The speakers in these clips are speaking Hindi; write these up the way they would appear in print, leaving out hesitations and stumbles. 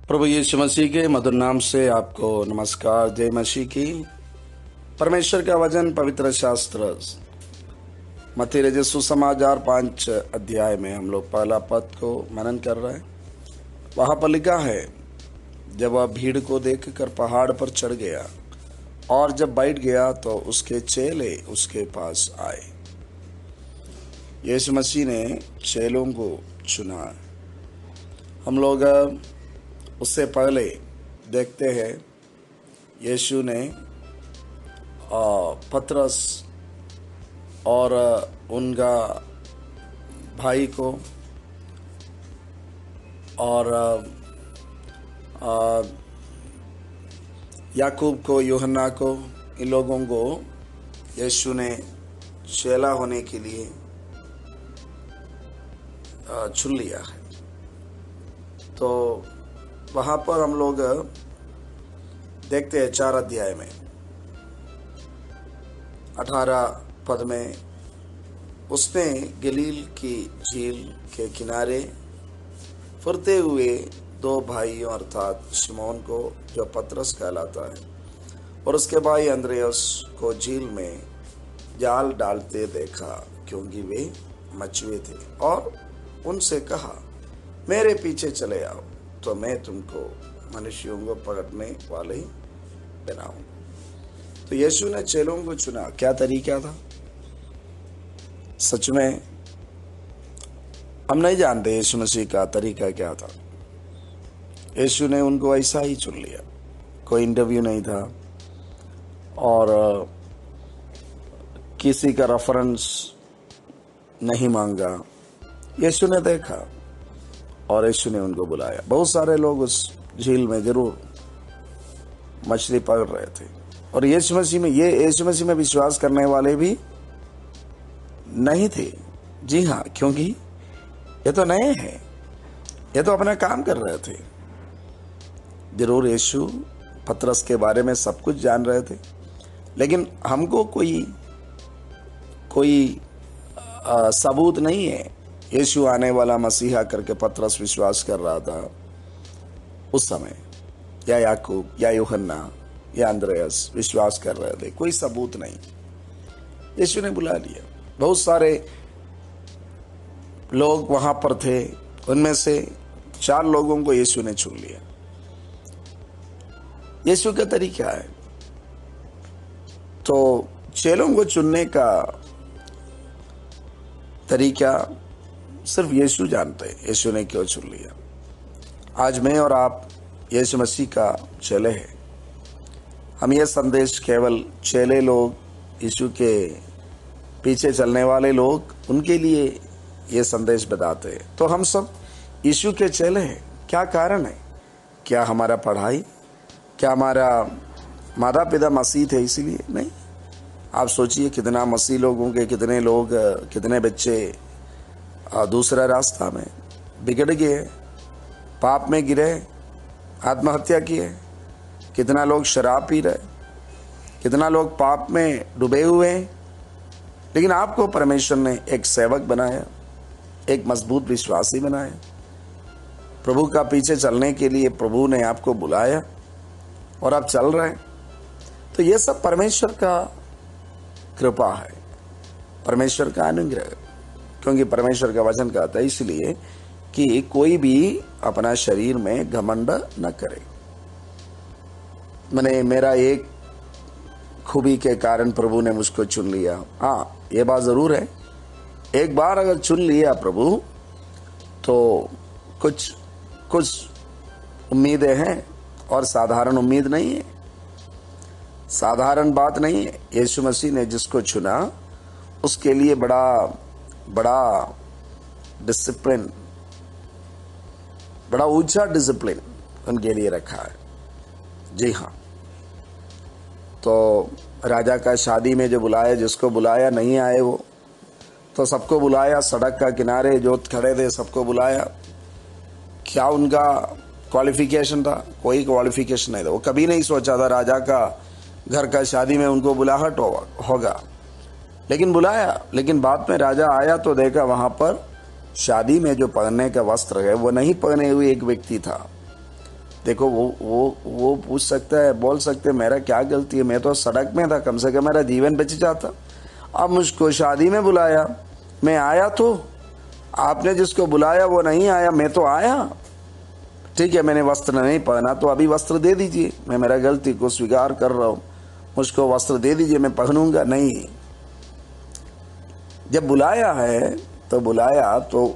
प्रभु यीशु मसीह के मधुर नाम से आपको नमस्कार। जय मसीह की। परमेश्वर का वचन पवित्र शास्त्र मत्ती रचित सुसमाचार 5 अध्याय में हम लोग पहला पद को मनन कर रहे हैं। वहाँ पर लिखा है, जब वह भीड़ को देखकर पहाड़ पर चढ़ गया और जब बैठ गया तो उसके चेले उसके पास आए। यीशु मसीह ने चेलों को चुना। हम लोग उससे पहले देखते हैं यीशु ने पतरस और उनका भाई को और याकूब को, यूहन्ना को, इन लोगों को यीशु ने चेला होने के लिए चुन लिया है। तो वहाँ पर हम लोग देखते हैं 4 अध्याय में 18 पद में, उसने गलील की झील के किनारे फुरते हुए 2 भाइयों अर्थात शिमोन को, जो पतरस कहलाता है, और उसके भाई अंद्रयास को झील में जाल डालते देखा, क्योंकि वे मछुए थे, और उनसे कहा, मेरे पीछे चले आओ तो मैं तुमको मनुष्यों को पकड़ने वाले बनाऊंगा। तो यीशु ने चेलों को चुना। क्या तरीका था? सच में हम नहीं जानते यीशु मसीह का तरीका क्या था। यीशु ने उनको ऐसा ही चुन लिया। कोई इंटरव्यू नहीं था और किसी का रेफरेंस नहीं मांगा। यीशु ने देखा और यीशु ने उनको बुलाया। बहुत सारे लोग उस झील में जरूर मछली पकड़ रहे थे और यीशु मसीह में विश्वास करने वाले भी नहीं थे। जी हाँ, क्योंकि ये तो नए हैं, ये तो अपना काम कर रहे थे। जरूर यीशु पतरस के बारे में सब कुछ जान रहे थे, लेकिन हमको कोई सबूत नहीं है। यीशु आने वाला मसीहा करके पतरस विश्वास कर रहा था उस समय, या याकूब या यूहन्ना या अंद्रयास विश्वास कर रहे थे। कोई सबूत नहीं। यीशु ने बुला लिया। बहुत सारे लोग वहां पर थे, उनमें से 4 लोगों को यीशु ने चुन लिया। यीशु का तरीका है। तो चेलों को चुनने का तरीका सिर्फ यीशु जानते हैं। यीशु ने क्यों चुन लिया। आज मैं और आप यीशु मसीह का चेले हैं। हम ये संदेश केवल चेले लोग, यीशु के पीछे चलने वाले लोग, उनके लिए ये संदेश बताते हैं। तो हम सब यीशु के चेले हैं। क्या कारण है? क्या हमारा पढ़ाई, क्या हमारा माता पिता मसीह थे इसीलिए? नहीं। आप सोचिए कितना मसीह लोगों के, कितने लोग, कितने बच्चे दूसरा रास्ता में बिगड़ गए, पाप में गिरे, आत्महत्या किए। कितना लोग शराब पी रहे, कितना लोग पाप में डूबे हुए हैं। लेकिन आपको परमेश्वर ने एक सेवक बनाया, एक मजबूत विश्वासी बनाया। प्रभु का पीछे चलने के लिए प्रभु ने आपको बुलाया और आप चल रहे हैं। तो ये सब परमेश्वर का कृपा है, परमेश्वर का अनुग्रह। क्योंकि परमेश्वर का वचन कहता है इसलिए कि कोई भी अपना शरीर में घमंड न करे। मैंने मेरा एक खूबी के कारण प्रभु ने मुझको चुन लिया। हाँ, ये बात जरूर है, एक बार अगर चुन लिया प्रभु तो कुछ उम्मीदें हैं, और साधारण उम्मीद नहीं है, साधारण बात नहीं है। यीशु मसीह ने जिसको चुना उसके लिए बड़ा डिसिप्लिन, बड़ा ऊंचा डिसिप्लिन उनके लिए रखा है। जी हाँ। तो राजा का शादी में जो बुलाया, जिसको बुलाया नहीं आए वो, तो सबको बुलाया। सड़क का किनारे जो खड़े थे सबको बुलाया। क्या उनका क्वालिफिकेशन था? कोई क्वालिफिकेशन नहीं था। वो कभी नहीं सोचा था राजा का घर का शादी में उनको बुलाहट होगा, लेकिन बुलाया। लेकिन बाद में राजा आया तो देखा वहां पर शादी में जो पहनने का वस्त्र है वो नहीं पहने हुए एक व्यक्ति था। देखो वो पूछ सकता है, बोल सकते मेरा क्या गलती है, मैं तो सड़क में था, कम से कम मेरा जीवन बच जाता। अब मुझको शादी में बुलाया, मैं आया, तो आपने जिसको बुलाया वो नहीं आया, मैं तो आया। ठीक है, मैंने वस्त्र नहीं पहना तो अभी वस्त्र दे दीजिए, मैं मेरा गलती को स्वीकार कर रहा हूँ, मुझको वस्त्र दे दीजिए, मैं पहनूंगा। नहीं, जब बुलाया है तो बुलाया तो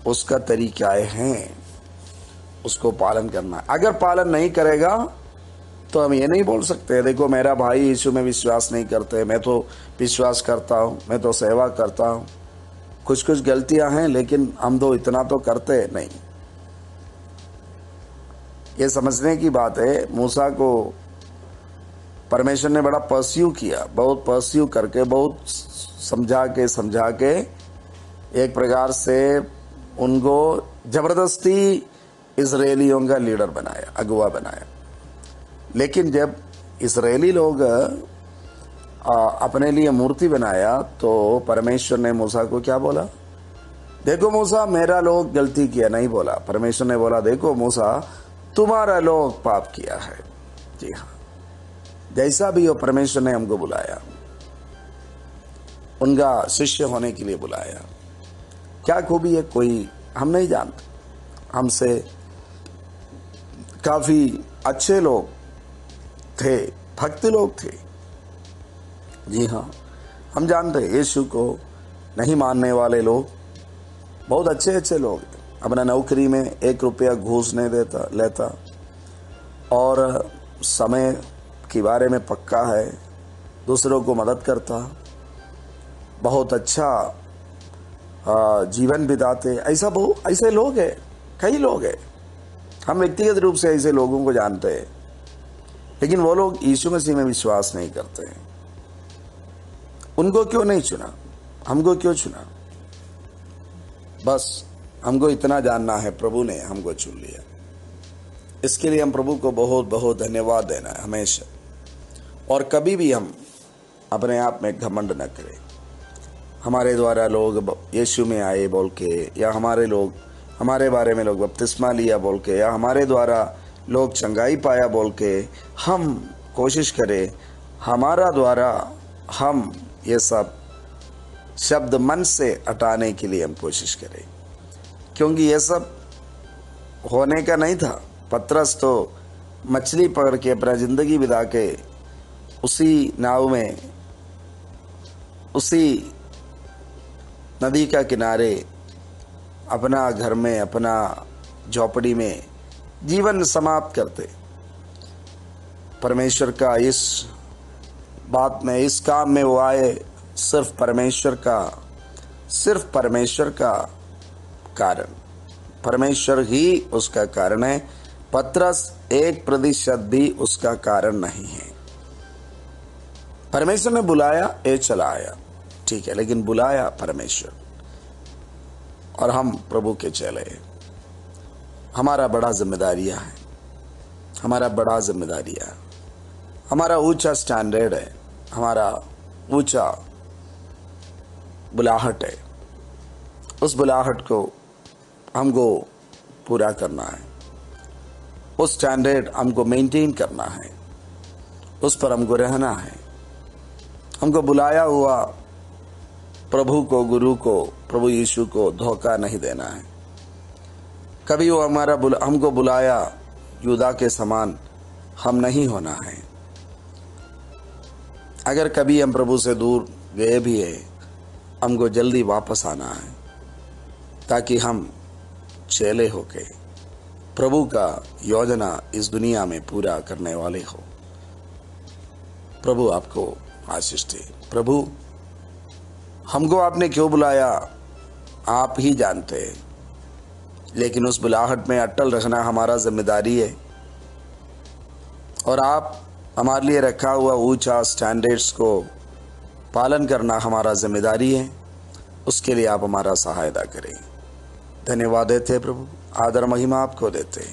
उसका तरीकाएं हैं, उसको पालन करना। अगर पालन नहीं करेगा तो हम ये नहीं बोल सकते देखो मेरा भाई यीशु में विश्वास नहीं करते, मैं तो विश्वास करता हूँ, मैं तो सेवा करता हूँ। कुछ कुछ गलतियां हैं लेकिन हम तो इतना तो करते नहीं। ये समझने की बात है, मूसा को परमेश्वर ने बड़ा परस्यू किया, बहुत परस्यू करके, बहुत समझा के एक प्रकार से उनको जबरदस्ती इजरायलियों का लीडर बनाया, अगुवा बनाया। लेकिन जब इजरायली लोग अपने लिए मूर्ति बनाया तो परमेश्वर ने मूसा को क्या बोला? देखो मूसा, मेरा लोग गलती किया, नहीं बोला। परमेश्वर ने बोला देखो मूसा, तुम्हारा लोग पाप किया है। जी हाँ, जैसा भी हो परमेश्वर ने हमको बुलाया, उनका शिष्य होने के लिए बुलाया। क्या खूबी है कोई हम नहीं जानते। हमसे काफी अच्छे लोग थे, भक्त लोग थे। जी हाँ, हम जानते हैं यीशु को नहीं मानने वाले लोग बहुत अच्छे अच्छे लोग। अपना नौकरी में 1 रुपया घूस नहीं लेता और समय के बारे में पक्का है, दूसरों को मदद करता, बहुत अच्छा जीवन बिताते। ऐसे लोग हैं, कई लोग हैं। हम व्यक्तिगत रूप से ऐसे लोगों को जानते हैं, लेकिन वो लोग यीशु मसीह में विश्वास नहीं करते हैं। उनको क्यों नहीं चुना? हमको क्यों चुना? बस हमको इतना जानना है, प्रभु ने हमको चुन लिया। इसके लिए हम प्रभु को बहुत बहुत धन्यवाद देना है हमेशा। और कभी भी हम अपने आप में घमंड न करें। हमारे द्वारा लोग यीशु में आए बोल के, या हमारे बारे में लोग बपतिस्मा लिया बोल के, या हमारे द्वारा लोग चंगाई पाया बोल के हम कोशिश करें, हमारा द्वारा हम ये सब शब्द मन से हटाने के लिए हम कोशिश करें, क्योंकि ये सब होने का नहीं था। पतरस तो मछली पकड़ के अपना जिंदगी बिता के उसी नाव में, उसी नदी का किनारे, अपना घर में, अपना झोपड़ी में जीवन समाप्त करते। परमेश्वर का इस बात में, इस काम में वो आए सिर्फ परमेश्वर का कारण, परमेश्वर ही उसका कारण है। पतरस 1% भी उसका कारण नहीं है। परमेश्वर ने बुलाया, ये चला आया, ठीक है, लेकिन बुलाया परमेश्वर, और हम प्रभु के चले। हमारा बड़ा जिम्मेदारियां है, हमारा ऊंचा स्टैंडर्ड है, हमारा ऊंचा बुलाहट है। उस बुलाहट को हमको पूरा करना है, उस स्टैंडर्ड हमको मेंटेन करना है, उस पर हमको रहना है। हमको बुलाया हुआ प्रभु को, गुरु को, प्रभु यीशु को धोखा नहीं देना है। कभी वो हमको बुलाया यूदा के समान हम नहीं होना है। अगर कभी हम प्रभु से दूर गए भी है, हमको जल्दी वापस आना है, ताकि हम चेले होके प्रभु का योजना इस दुनिया में पूरा करने वाले हो। प्रभु आपको आशीष दे। प्रभु, हमको आपने क्यों बुलाया आप ही जानते हैं, लेकिन उस बुलाहट में अटल रखना हमारा जिम्मेदारी है। और आप हमारे लिए रखा हुआ ऊंचा स्टैंडर्ड्स को पालन करना हमारा जिम्मेदारी है। उसके लिए आप हमारा सहायता करें। धन्यवाद देते प्रभु, आदर महिमा आपको देते,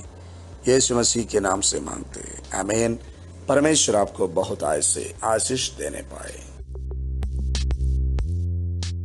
यीशु मसीह के नाम से मांगते, आमीन। परमेश्वर आपको बहुत आशीष देने पाए।